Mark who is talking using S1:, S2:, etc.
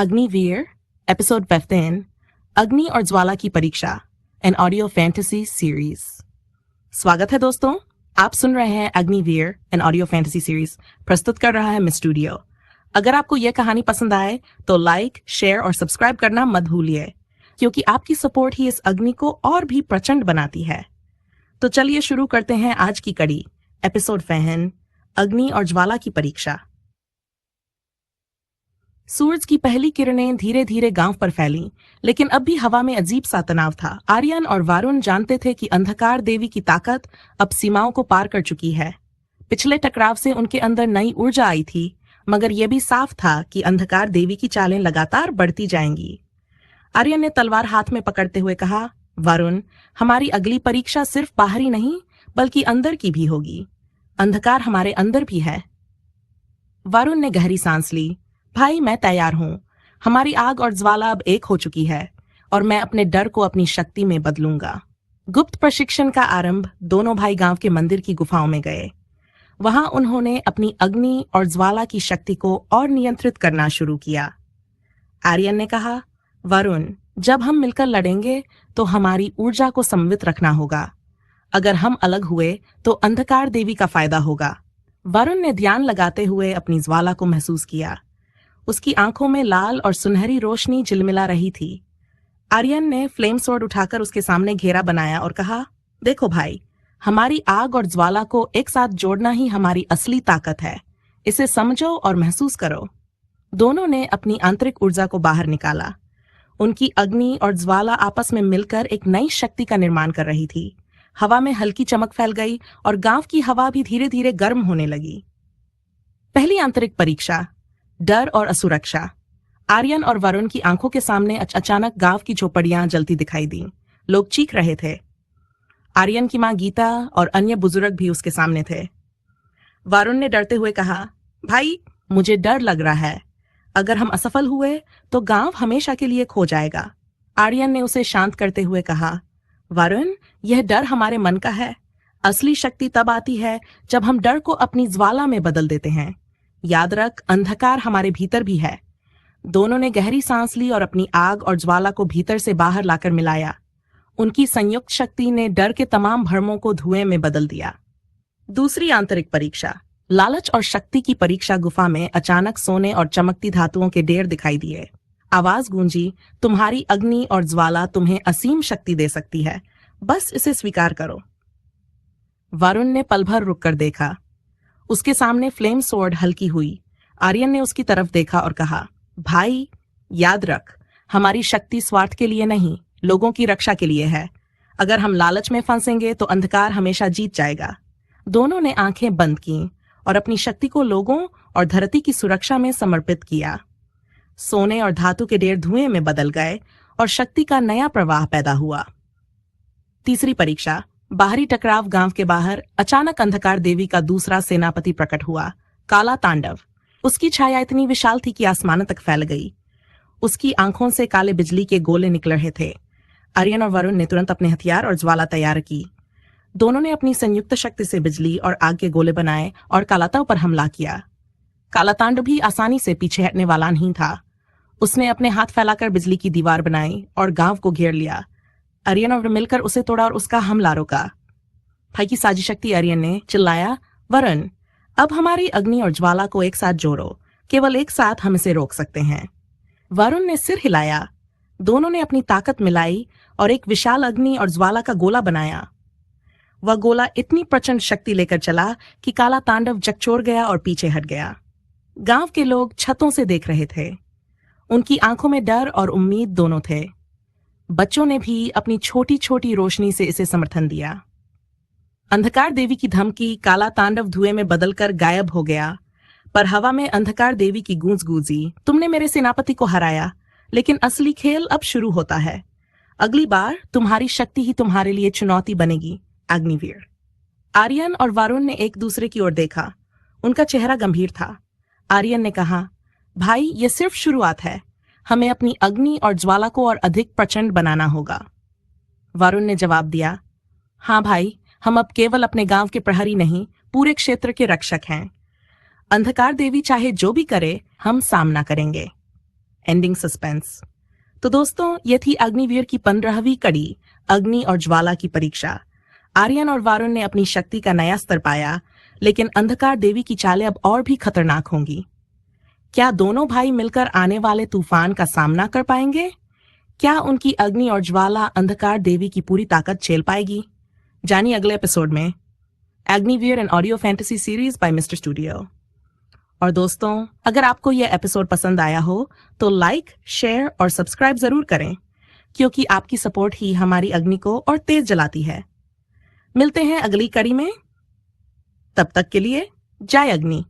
S1: Agniveer episode 15 अग्नि और ज्वाला की परीक्षा एन ऑडियो फैंटेसी सीरीज। स्वागत है दोस्तों, आप सुन रहे हैं Agniveer an audio fantasy series. प्रस्तुत कर रहा है मिस स्टूडियो। अगर आपको यह कहानी पसंद आए तो लाइक, शेयर और सब्सक्राइब करना मत भूलिए, क्योंकि आपकी सपोर्ट ही इस अग्नि को और भी प्रचंड बनाती है। तो चलिए शुरू करते हैं आज की कड़ी, एपिसोड 15 अग्नि और ज्वाला की परीक्षा। सूरज की पहली किरणें धीरे धीरे गांव पर फैलीं, लेकिन अब भी हवा में अजीब सा तनाव था। आर्यन और वारुण जानते थे कि अंधकार देवी की ताकत अब सीमाओं को पार कर चुकी है। पिछले टकराव से उनके अंदर नई ऊर्जा आई थी, मगर यह भी साफ था कि अंधकार देवी की चालें लगातार बढ़ती जाएंगी। आर्यन ने तलवार हाथ में पकड़ते हुए कहा, वारुण, हमारी अगली परीक्षा सिर्फ बाहरी नहीं बल्कि अंदर की भी होगी। अंधकार हमारे अंदर भी है। वारुण ने गहरी सांस ली। भाई, मैं तैयार हूं। हमारी आग और ज्वाला अब एक हो चुकी है और मैं अपने डर को अपनी शक्ति में बदलूंगा। गुप्त प्रशिक्षण का आरंभ। दोनों भाई गांव के मंदिर की गुफाओं में गए। वहां उन्होंने अपनी अग्नि और ज्वाला की शक्ति को और नियंत्रित करना शुरू किया। आर्यन ने कहा, वरुण, जब हम मिलकर लड़ेंगे तो हमारी ऊर्जा को समन्वित रखना होगा। अगर हम अलग हुए तो अंधकार देवी का फायदा होगा। वरुण ने ध्यान लगाते हुए अपनी ज्वाला को महसूस किया। उसकी आंखों में लाल और सुनहरी रोशनी झिलमिला रही थी। आर्यन ने फ्लेम स्वॉर्ड उठाकर उसके सामने घेरा बनाया और कहा, देखो भाई, हमारी आग और ज्वाला को एक साथ जोड़ना ही हमारी असली ताकत है। इसे समझो और महसूस करो। दोनों ने अपनी आंतरिक ऊर्जा को बाहर निकाला। उनकी अग्नि और ज्वाला आपस में मिलकर एक नई शक्ति का निर्माण कर रही थी। हवा में हल्की चमक फैल गई और गांव की हवा भी धीरे धीरे गर्म होने लगी। पहली आंतरिक परीक्षा, डर और असुरक्षा। आर्यन और वरुण की आंखों के सामने अचानक गांव की झोपड़ियां जलती दिखाई दी। लोग चीख रहे थे। आर्यन की मां गीता और अन्य बुजुर्ग भी उसके सामने थे। वरुण ने डरते हुए कहा, भाई, मुझे डर लग रहा है। अगर हम असफल हुए तो गांव हमेशा के लिए खो जाएगा। आर्यन ने उसे शांत करते हुए कहा, वरुण, यह डर हमारे मन का है। असली शक्ति तब आती है जब हम डर को अपनी ज्वाला में बदल देते हैं। याद रख, अंधकार हमारे भीतर भी है। दोनों ने गहरी सांस ली और अपनी आग और ज्वाला को भीतर से बाहर लाकर मिलाया। उनकी संयुक्त शक्ति ने डर के तमाम भ्रमों को धुएं में बदल दिया। दूसरी आंतरिक परीक्षा, लालच और शक्ति की परीक्षा। गुफा में अचानक सोने और चमकती धातुओं के ढेर दिखाई दिए। आवाज गूंजी, तुम्हारी अग्नि और ज्वाला तुम्हें असीम शक्ति दे सकती है, बस इसे स्वीकार करो। वरुण ने पल भर रुककर देखा। उसके सामने फ्लेम स्वॉर्ड हल्की हुई। आर्यन ने उसकी तरफ देखा और कहा, भाई, याद रख, हमारी शक्ति स्वार्थ के लिए नहीं, लोगों की रक्षा के लिए है। अगर हम लालच में फंसेंगे तो अंधकार हमेशा जीत जाएगा। दोनों ने आंखें बंद की और अपनी शक्ति को लोगों और धरती की सुरक्षा में समर्पित किया। सोने और धातु के ढेर धुएं में बदल गए और शक्ति का नया प्रवाह पैदा हुआ। तीसरी परीक्षा, बाहरी टकराव। गांव के बाहर अचानक अंधकार देवी का दूसरा सेनापति प्रकट हुआ, काला तांडव। उसकी छाया इतनी विशाल थी कि आसमान तक फैल गई। उसकी आंखों से काले बिजली के गोले निकल रहे थे। आर्यन और वरुण ने तुरंत अपने हथियार और ज्वाला तैयार की। दोनों ने अपनी संयुक्त शक्ति से बिजली और आग के गोले बनाए और कालाताव पर हमला किया। काला तांडव भी आसानी से पीछे हटने वाला नहीं था। उसने अपने हाथ फैलाकर बिजली की दीवार बनाई और गांव को घेर लिया। आर्यन और मिलकर उसे तोड़ा और उसका हमला रोका। भाई की साजी शक्ति। आर्यन ने चिल्लाया, वरुण, अब हमारी अग्नि और ज्वाला को एक साथ जोड़ो। केवल एक साथ हम इसे रोक सकते हैं। वरुण ने सिर हिलाया। दोनों ने अपनी ताकत मिलाई और एक विशाल अग्नि और ज्वाला का गोला बनाया। वह गोला इतनी प्रचंड शक्ति लेकर चला कि काला तांडव जकचोर गया और पीछे हट गया। गांव के लोग छतों से देख रहे थे। उनकी आंखों में डर और उम्मीद दोनों थे। बच्चों ने भी अपनी छोटी छोटी रोशनी से इसे समर्थन दिया। अंधकार देवी की धमकी। काला तांडव धुएं में बदलकर गायब हो गया, पर हवा में अंधकार देवी की गूंज गूंजी, तुमने मेरे सेनापति को हराया, लेकिन असली खेल अब शुरू होता है। अगली बार तुम्हारी शक्ति ही तुम्हारे लिए चुनौती बनेगी, अग्निवीर। आर्यन और वरुण ने एक दूसरे की ओर देखा। उनका चेहरा गंभीर था। आर्यन ने कहा, भाई, ये सिर्फ शुरुआत है। हमें अपनी अग्नि और ज्वाला को और अधिक प्रचंड बनाना होगा। वरुण ने जवाब दिया, हाँ भाई, हम अब केवल अपने गांव के प्रहरी नहीं, पूरे क्षेत्र के रक्षक हैं। अंधकार देवी चाहे जो भी करे, हम सामना करेंगे। Ending suspense. तो दोस्तों, ये थी अग्निवीर की 15वीं कड़ी, अग्नि और ज्वाला की परीक्षा। आर्यन और वारुण ने अपनी शक्ति का नया स्तर पाया, लेकिन अंधकार देवी की चालें अब और भी खतरनाक होंगी। क्या दोनों भाई मिलकर आने वाले तूफान का सामना कर पाएंगे? क्या उनकी अग्नि और ज्वाला अंधकार देवी की पूरी ताकत झेल पाएगी? जानिए अगले एपिसोड में। Agniveer an audio fantasy series by mister studio. और दोस्तों, अगर आपको यह एपिसोड पसंद आया हो तो लाइक, शेयर और सब्सक्राइब जरूर करें, क्योंकि आपकी सपोर्ट ही हमारी अग्नि को और तेज जलाती है। मिलते हैं अगली कड़ी में। तब तक के लिए जय अग्नि।